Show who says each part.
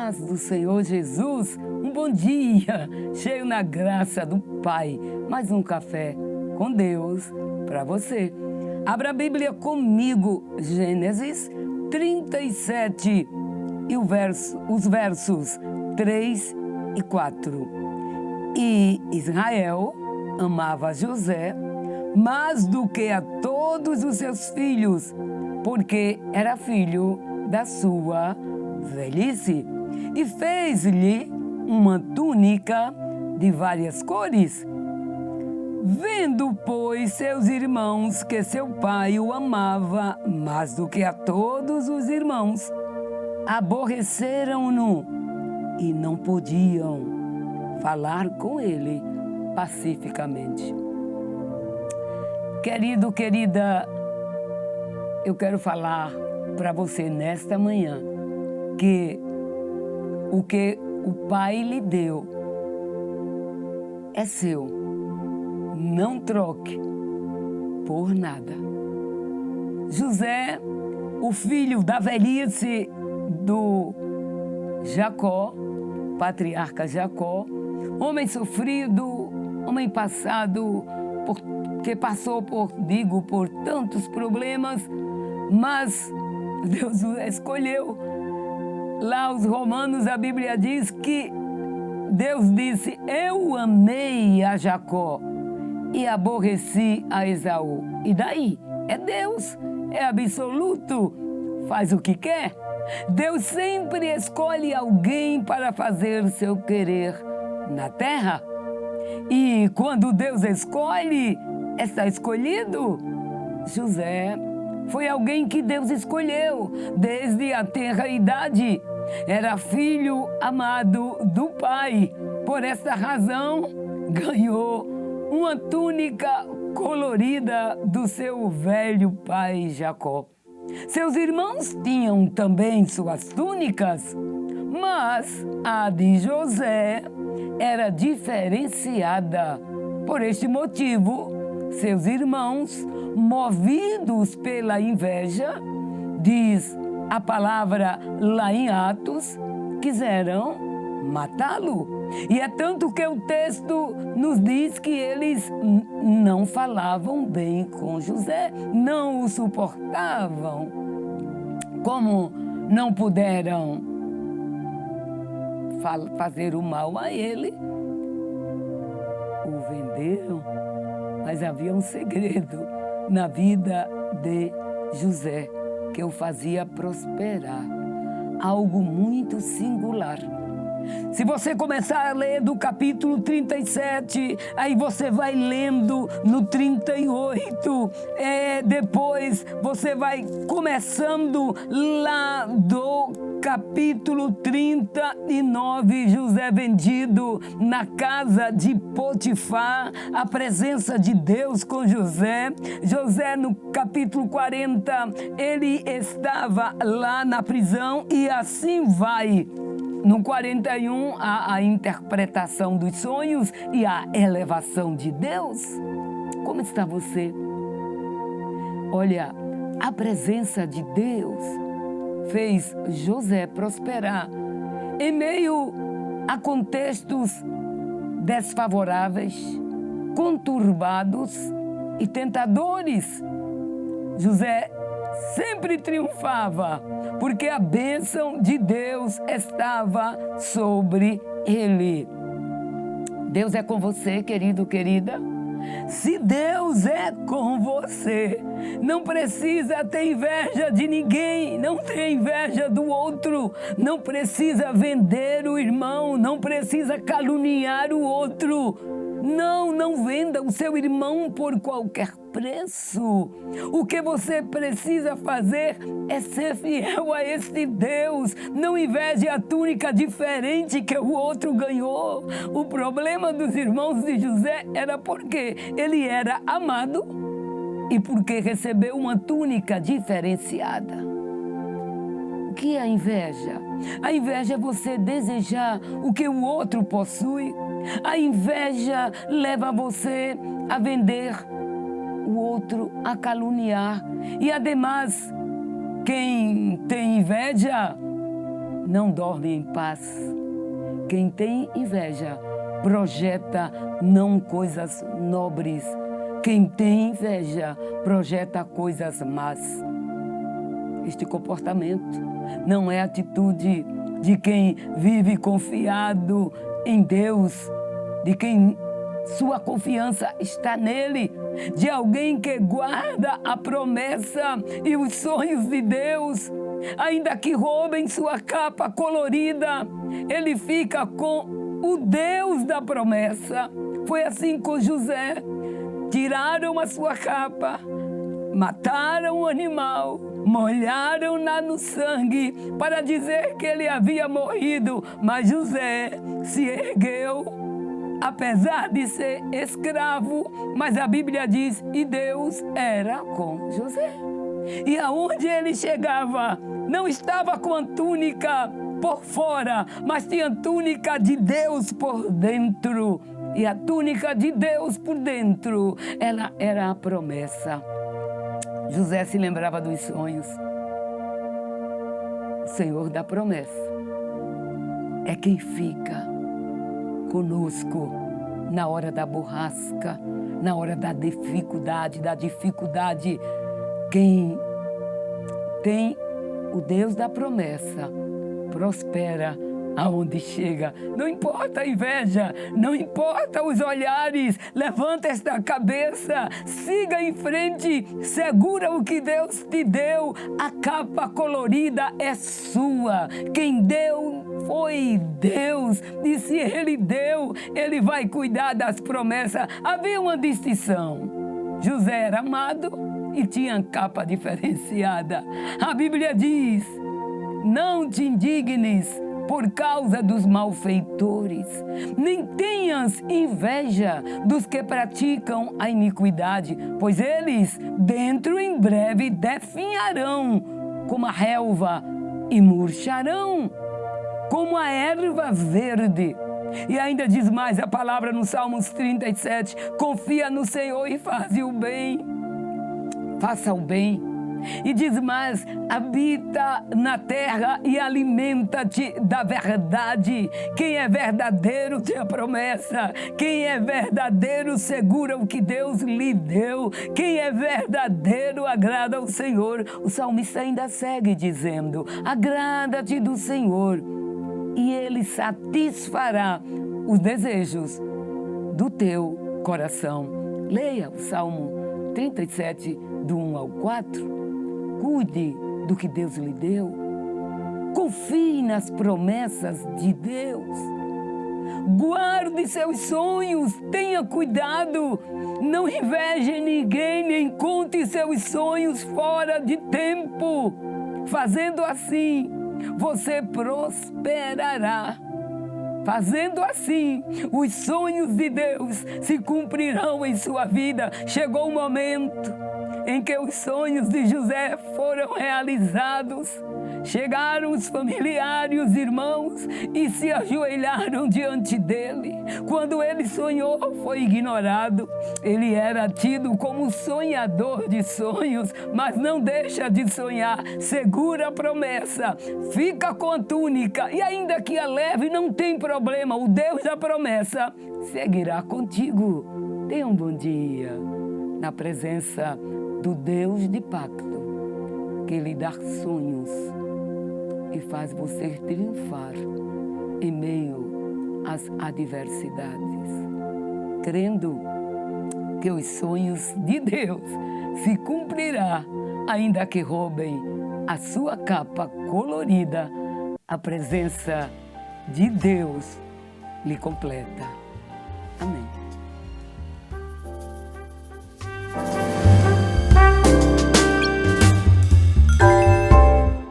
Speaker 1: paz do Senhor Jesus, um bom dia, cheio na graça do Pai. Mais um café com Deus para você. Abra a Bíblia comigo, Gênesis 37 e os versos 3 e 4. E Israel amava José mais do que a todos os seus filhos, porque era filho da sua velhice, e fez-lhe uma túnica de várias cores. Vendo, pois, seus irmãos que seu pai o amava mais do que a todos os irmãos, aborreceram-no e não podiam falar com ele pacificamente. Querido, querida, eu quero falar para você nesta manhã que o Pai lhe deu é seu. Não troque por nada. José, o filho da velhice do Jacó, patriarca Jacó, homem sofrido, homem que passou por tantos problemas, mas Deus o escolheu. Lá os Romanos, a Bíblia diz que Deus disse: eu amei a Jacó e aborreci a Esaú. E daí? É Deus, é absoluto, faz o que quer. Deus sempre escolhe alguém para fazer seu querer na terra. E quando Deus escolhe, está escolhido. José foi alguém que Deus escolheu desde a tenra idade. Era filho amado do Pai. Por essa razão, ganhou uma túnica colorida do seu velho pai Jacó. Seus irmãos tinham também suas túnicas, mas a de José era diferenciada. Por este motivo, seus irmãos, movidos pela inveja, diz a palavra lá em Atos, quiseram matá-lo. E é tanto que o texto nos diz que eles não falavam bem com José, não o suportavam. Como não puderam fazer o mal a ele, o venderam. Mas havia um segredo na vida de José que o fazia prosperar, algo muito singular. Se você começar a ler do capítulo 37, aí você vai lendo no 38, depois você vai começando lá do capítulo 39, José vendido na casa de Potifar, a presença de Deus com José. José no capítulo 40, ele estava lá na prisão e assim vai. No 41, a interpretação dos sonhos e a elevação de Deus. Como está você? Olha, a presença de Deus fez José prosperar em meio a contextos desfavoráveis, conturbados e tentadores. José sempre triunfava, porque a bênção de Deus estava sobre ele. Deus é com você, querido, querida. Se Deus é com você, não precisa ter inveja de ninguém, não ter inveja do outro, não precisa vender o irmão, não precisa caluniar o outro. Não venda o seu irmão por qualquer preço. O que você precisa fazer é ser fiel a este Deus. Não inveje a túnica diferente que o outro ganhou. O problema dos irmãos de José era porque ele era amado e porque recebeu uma túnica diferenciada. O que é a inveja? A inveja é você desejar o que o outro possui. A inveja leva você a vender o outro, a caluniar. E, ademais, quem tem inveja não dorme em paz. Quem tem inveja projeta não coisas nobres. Quem tem inveja projeta coisas más. Este comportamento não é atitude de quem vive confiado em Deus, de quem sua confiança está nele, de alguém que guarda a promessa e os sonhos de Deus. Ainda que roubem sua capa colorida, ele fica com o Deus da promessa. Foi assim com José. Tiraram a sua capa, mataram o animal, molharam-na no sangue para dizer que ele havia morrido. Mas José se ergueu, apesar de ser escravo, mas a Bíblia diz, e Deus era com José. E aonde ele chegava, não estava com a túnica por fora, mas tinha a túnica de Deus por dentro. E a túnica de Deus por dentro, ela era a promessa. José se lembrava dos sonhos. O Senhor da promessa é quem fica conosco na hora da borrasca, na hora da dificuldade. Quem tem o Deus da promessa prospera aonde chega. Não importa a inveja, não importa os olhares, levanta esta cabeça, siga em frente, segura o que Deus te deu. A capa colorida é sua. Quem deu foi Deus, e se Ele deu, Ele vai cuidar das promessas. Havia uma distinção. José era amado e tinha capa diferenciada. A Bíblia diz, não te indignes por causa dos malfeitores, nem tenhas inveja dos que praticam a iniquidade, pois eles dentro em breve definharão como a relva e murcharão como a erva verde. E ainda diz mais a palavra no Salmos 37, confia no Senhor e faça o bem. Faça o bem. E diz mais, habita na terra e alimenta-te da verdade. Quem é verdadeiro tem a promessa. Quem é verdadeiro segura o que Deus lhe deu. Quem é verdadeiro agrada ao Senhor. O salmista ainda segue dizendo, agrada-te do Senhor e Ele satisfará os desejos do teu coração. Leia o Salmo 37, do 1 ao 4. Cuide do que Deus lhe deu. Confie nas promessas de Deus. Guarde seus sonhos. Tenha cuidado. Não inveje ninguém, nem conte seus sonhos fora de tempo. Fazendo assim, você prosperará. Fazendo assim, os sonhos de Deus se cumprirão em sua vida. Chegou o momento em que os sonhos de José foram realizados. Chegaram os familiares, os irmãos, e se ajoelharam diante dele. Quando ele sonhou, foi ignorado. Ele era tido como sonhador de sonhos, mas não deixa de sonhar. Segura a promessa, fica com a túnica, e ainda que a leve, não tem problema. O Deus da promessa seguirá contigo. Tenha um bom dia na presença do Deus de pacto, que lhe dá sonhos e faz você triunfar em meio às adversidades, crendo que os sonhos de Deus se cumprirá, ainda que roubem a sua capa colorida. A presença de Deus lhe completa.